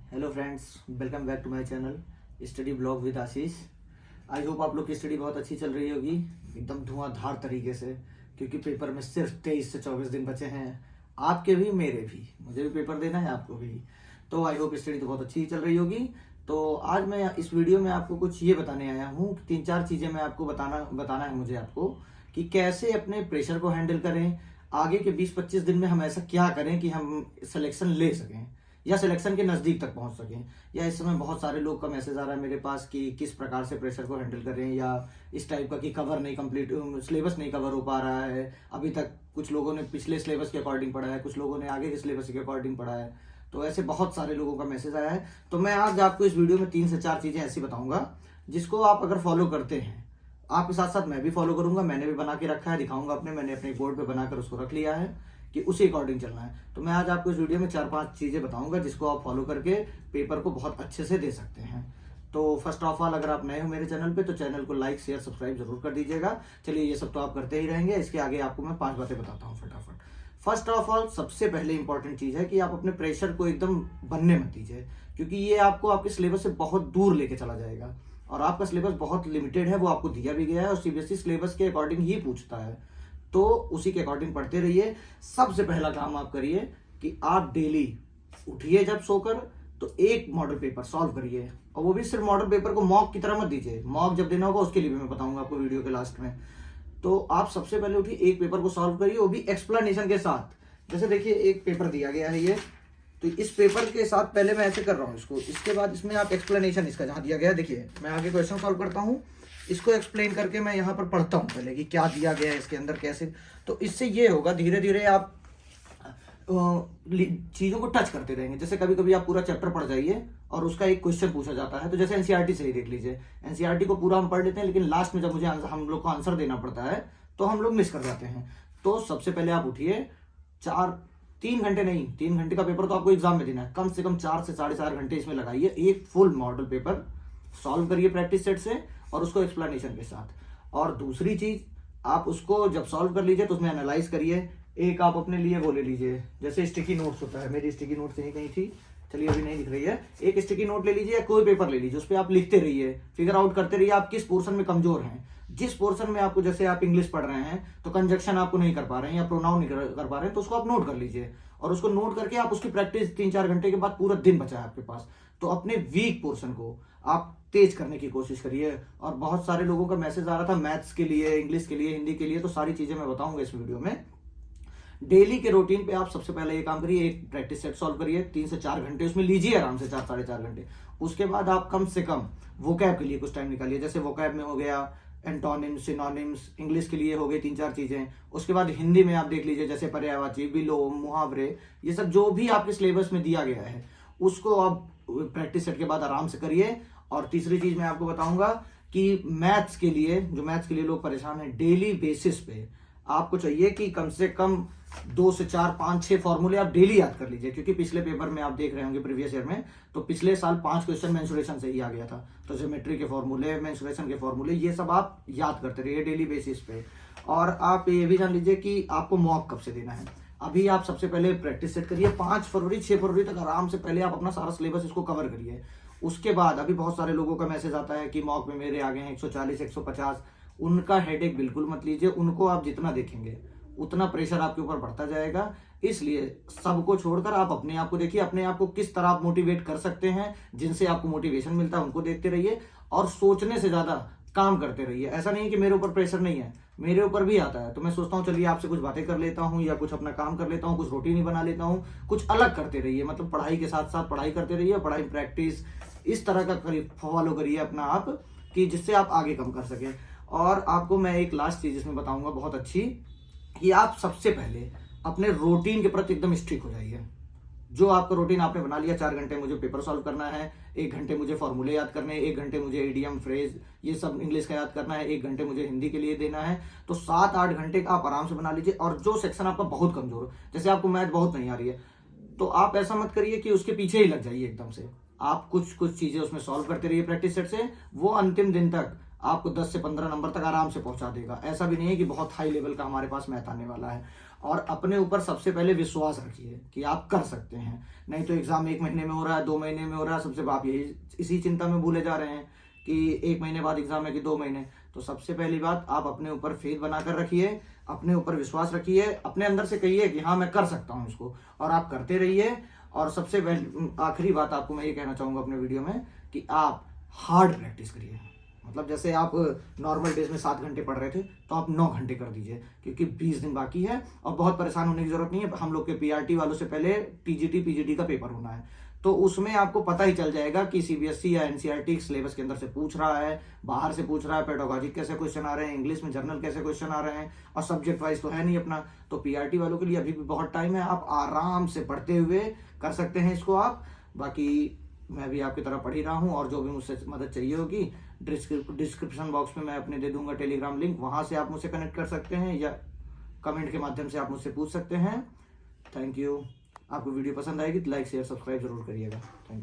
Hello friends, welcome back to my channel study blog with Ashish. I hope आप लोग की study बहुत अच्छी चल रही होगी, एकदम धुआंधार तरीके से, क्योंकि पेपर में सिर्फ 23 से 24 दिन बचे हैं। आपके भी, मेरे भी, मुझे भी पेपर देना है, आपको भी। तो आई होप स्टडी तो बहुत अच्छी चल रही होगी। तो आज मैं इस वीडियो में आपको कुछ ये बताने आया हूँ, 3-4 चीज़ें मैं आपको बताना है मुझे आपको, कि कैसे अपने प्रेशर को हैंडल करें। आगे के 20-25 दिन में हम ऐसा क्या करें कि हम सिलेक्शन ले सकें या सिलेक्शन के नज़दीक तक पहुंच सकें। या इस समय बहुत सारे लोग का मैसेज आ रहा है मेरे पास कि किस प्रकार से प्रेशर को हैंडल करें, या इस टाइप का कि कवर नहीं कंप्लीट, सिलेबस नहीं कवर हो पा रहा है अभी तक। कुछ लोगों ने पिछले सिलेबस के अकॉर्डिंग पढ़ा है, कुछ लोगों ने आगे के सिलेबस के अकॉर्डिंग पढ़ा है। तो ऐसे बहुत सारे लोगों का मैसेज आया है। तो मैं आज आपको इस वीडियो में 3 से 4 चीज़ें ऐसी बताऊंगा जिसको आप अगर फॉलो करते हैं, आपके साथ साथ मैं भी फॉलो करूंगा। मैंने भी बना के रखा है, दिखाऊंगा मैंने अपने बोर्ड पे बनाकर उसको रख लिया है कि उसी अकॉर्डिंग चलना है। तो मैं आज आपको इस वीडियो में 4-5 चीज़ें बताऊंगा जिसको आप फॉलो करके पेपर को बहुत अच्छे से दे सकते हैं। तो फर्स्ट ऑफ ऑल, अगर आप नए हो मेरे चैनल पे तो चैनल को लाइक शेयर सब्सक्राइब जरूर कर दीजिएगा। चलिए, ये सब तो आप करते ही रहेंगे, इसके आगे आपको मैं 5 बातें बताता हूँ फटाफट। फर्स्ट ऑफ ऑल, सबसे पहले इंपॉर्टेंट चीज़ है कि आप अपने प्रेशर को एकदम बनने मत दीजिए, क्योंकि ये आपको आपके सिलेबस से बहुत दूर लेके चला जाएगा। और आपका सिलेबस बहुत लिमिटेड है, वो आपको दिया भी गया है और सीबीएसई सिलेबस के अकॉर्डिंग ही पूछता है, तो उसी के अकॉर्डिंग पढ़ते रहिए। सबसे पहला काम आप करिए कि आप डेली उठिए जब सोकर, तो एक मॉडल पेपर सॉल्व करिए। और वो भी सिर्फ मॉडल पेपर को मॉक की तरह मत दीजिए, मॉक जब देना होगा उसके लिए भी मैं बताऊंगा आपको वीडियो के लास्ट में। तो आप सबसे पहले उठिए, एक पेपर को सॉल्व करिए, वो भी एक्सप्लेनेशन के साथ। जैसे देखिए, एक पेपर दिया गया है ये, तो इस पेपर के साथ पहले मैं ऐसे कर रहा हूँ इसको, इसके बाद इसमें आप एक्सप्लेनेशन इसका जहाँ दिया गया है, देखिए मैं आगे क्वेश्चन सॉल्व करता हूँ, इसको एक्सप्लेन करके मैं यहाँ पर पढ़ता हूँ पहले कि क्या दिया गया है इसके अंदर, कैसे। तो इससे ये होगा, धीरे धीरे आप चीज़ों को टच करते रहेंगे। जैसे कभी कभी आप पूरा चैप्टर पढ़ जाइए और उसका एक क्वेश्चन पूछा जाता है, तो जैसे एनसीईआरटी से ही देख लीजिए। एनसीईआरटी को पूरा हम पढ़ लेते हैं, लेकिन लास्ट में जब मुझे हम लोग को आंसर देना पड़ता है तो हम लोग मिस कर जाते हैं। तो सबसे पहले आप उठिए, 3 घंटे नहीं, 3 घंटे का पेपर तो आपको एग्जाम में देना है, कम से कम 4 से 4.5 घंटे इसमें लगाइए। एक फुल मॉडल पेपर सॉल्व करिए प्रैक्टिस सेट से और उसको एक्सप्लेनेशन के साथ। और दूसरी चीज, आप उसको जब सॉल्व कर लीजिए तो उसमें एनालाइज करिए। एक आप अपने लिए वो ले लीजिए, जैसे स्टिकी नोट्स होता है, मेरी स्टिकी नोट्स यहीं कहीं थी, चलिए अभी नहीं दिख रही है। एक स्टिकी नोट ले लीजिए या कोई पेपर ले लीजिए, उस पर आप लिखते रहिए, फिगर आउट करते रहिए आप किस पोर्शन में कमजोर हैं। जिस पोर्शन में आपको, जैसे आप इंग्लिश पढ़ रहे हैं तो कंजक्शन आपको नहीं कर पा रहे हैं या प्रोनाउन नहीं कर पा रहे हैं, तो उसको आप नोट कर लीजिए। और उसको नोट करके आप उसकी प्रैक्टिस 3-4 घंटे के बाद, पूरा दिन बचा है आपके पास, तो अपने वीक पोर्शन को आप तेज करने की कोशिश करिए। और बहुत सारे लोगों का मैसेज आ रहा था मैथ्स के लिए, इंग्लिश के लिए, हिंदी के लिए, तो सारी चीजें मैं बताऊंगा इस वीडियो में। डेली के रूटीन पे आप सबसे पहले ये काम करिए, एक प्रैक्टिस सेट सॉल्व करिए, 3 से 4 घंटे उसमें लीजिए आराम से, 4-4.5 घंटे। उसके बाद आप कम से कम वोकैब के लिए कुछ टाइम निकालिए। जैसे वोकैब में हो गया एंटोनिम्स, सिनोनिम्स, इंग्लिश के लिए हो गई 3-4 चीजें। उसके बाद हिंदी में आप देख लीजिए, जैसे पर्यायवाची, विलोम, मुहावरे, ये सब जो भी आपके सिलेबस में दिया गया है उसको आप प्रैक्टिस सेट के बाद आराम से करिए। और तीसरी चीज मैं आपको बताऊंगा कि मैथ्स के लिए, जो मैथ्स के लिए लोग परेशान हैं, डेली बेसिस पे आपको चाहिए कि कम से कम 2 से 4, 5, 6 फॉर्मूले आप डेली याद कर लीजिए। क्योंकि पिछले पेपर में आप देख रहे होंगे, प्रीवियस ईयर में, तो पिछले साल 5 क्वेश्चन मेंसुरेशन से ही आ गया था। तो ज्योमेट्री के फॉर्मूले, मेंसुरेशन के फॉर्मूले, ये सब आप याद करते रहिए डेली बेसिस पे। और आप ये भी जान लीजिए कि आपको मॉक कब से देना है। अभी आप सबसे पहले प्रैक्टिस सेट करिए, 5 फरवरी 6 फरवरी तक आराम से पहले आप अपना सारा सिलेबस इसको कवर करिए। उसके बाद अभी बहुत सारे लोगों का मैसेज आता है कि मॉक में मेरे आ गए हैं 140, 150। उनका हेडेक बिल्कुल मत लीजिए, उनको आप जितना देखेंगे उतना प्रेशर आपके ऊपर बढ़ता जाएगा। इसलिए सबको छोड़कर आप अपने आप को देखिए, अपने आप को किस तरह आप मोटिवेट कर सकते हैं, जिनसे आपको मोटिवेशन मिलता है उनको देखते रहिए। और सोचने से ज्यादा काम करते रहिए। ऐसा नहीं है कि मेरे ऊपर प्रेशर नहीं है, मेरे ऊपर भी आता है। तो मैं सोचता हूँ चलिए आपसे कुछ बातें कर लेता हूँ, या कुछ अपना काम कर लेता हूँ, कुछ रूटीन ही बना लेता हूँ। कुछ अलग करते रहिए, मतलब पढ़ाई के साथ साथ पढ़ाई करते रहिए, पढ़ाई प्रैक्टिस इस तरह का फॉलो करिए अपना आप, कि जिससे आप आगे कम कर सकें। और आपको मैं एक लास्ट चीज इसमें बताऊंगा बहुत अच्छी, कि आप सबसे पहले अपने रूटीन के प्रति एकदम स्ट्रिक्ट हो जाइए। जो आपका रूटीन आपने बना लिया, 4 घंटे मुझे पेपर सॉल्व करना है, 1 घंटे मुझे फॉर्मूले याद करने हैं, 1 घंटे मुझे इडियम, फ्रेज, ये सब इंग्लिश का याद करना है, 1 घंटे मुझे हिंदी के लिए देना है, तो 7-8 घंटे का आप आराम से बना लीजिए। और जो सेक्शन आपका बहुत कमजोर हो, जैसे आपको मैथ बहुत नहीं आ रही है, तो आप ऐसा मत करिए कि उसके पीछे ही लग जाइए एकदम से। आप कुछ चीजें उसमें सॉल्व करते रहिए प्रैक्टिस सेट से, वो अंतिम दिन तक आपको 10 से 15 नंबर तक आराम से पहुंचा देगा। ऐसा भी नहीं है कि बहुत हाई लेवल का हमारे पास मैथ आने वाला है। और अपने ऊपर सबसे पहले विश्वास रखिए कि आप कर सकते हैं। नहीं तो एग्जाम 1 महीने में हो रहा है, 2 महीने में हो रहा है, सबसे आप यही इसी चिंता में भूले जा रहे हैं कि 1 महीने बाद एग्जाम है कि 2 महीने। तो सबसे पहली बात, आप अपने ऊपर फेथ बनाकर रखिए, अपने ऊपर विश्वास रखिए, अपने अंदर से कहिए कि हाँ मैं कर सकता हूँ इसको, और आप करते रहिए। और सबसे आखिरी बात आपको मैं ये कहना चाहूँगा अपने वीडियो में कि आप हार्ड प्रैक्टिस करिए। मतलब जैसे आप नॉर्मल डेज में 7 घंटे पढ़ रहे थे तो आप 9 घंटे कर दीजिए, क्योंकि 20 दिन बाकी है और बहुत परेशान होने की जरूरत नहीं है। हम लोग के पीआरटी वालों से पहले टीजीटी पीजीडी का पेपर होना है, तो उसमें आपको पता ही चल जाएगा कि सीबीएसई या एनसीईआरटी सिलेबस के अंदर से पूछ रहा है, बाहर से पूछ रहा है, पेडागॉजिक कैसे क्वेश्चन आ रहे हैं, इंग्लिश में जर्नल कैसे क्वेश्चन आ रहे हैं, और सब्जेक्ट वाइज तो है नहीं अपना। तो पीआरटी वालों के लिए अभी भी बहुत टाइम है, आप आराम से पढ़ते हुए कर सकते हैं इसको आप। बाकी मैं भी आपकी तरह पढ़ ही रहा हूँ, और जो भी मुझसे मदद चाहिए होगी डिस्क्रिप्शन बॉक्स में मैं अपने दे दूंगा टेलीग्राम लिंक, वहां से आप मुझसे कनेक्ट कर सकते हैं या कमेंट के माध्यम से आप मुझसे पूछ सकते हैं। Thank you. आपको वीडियो पसंद आएगी तो लाइक शेयर सब्सक्राइब जरूर करिएगा। Thank you.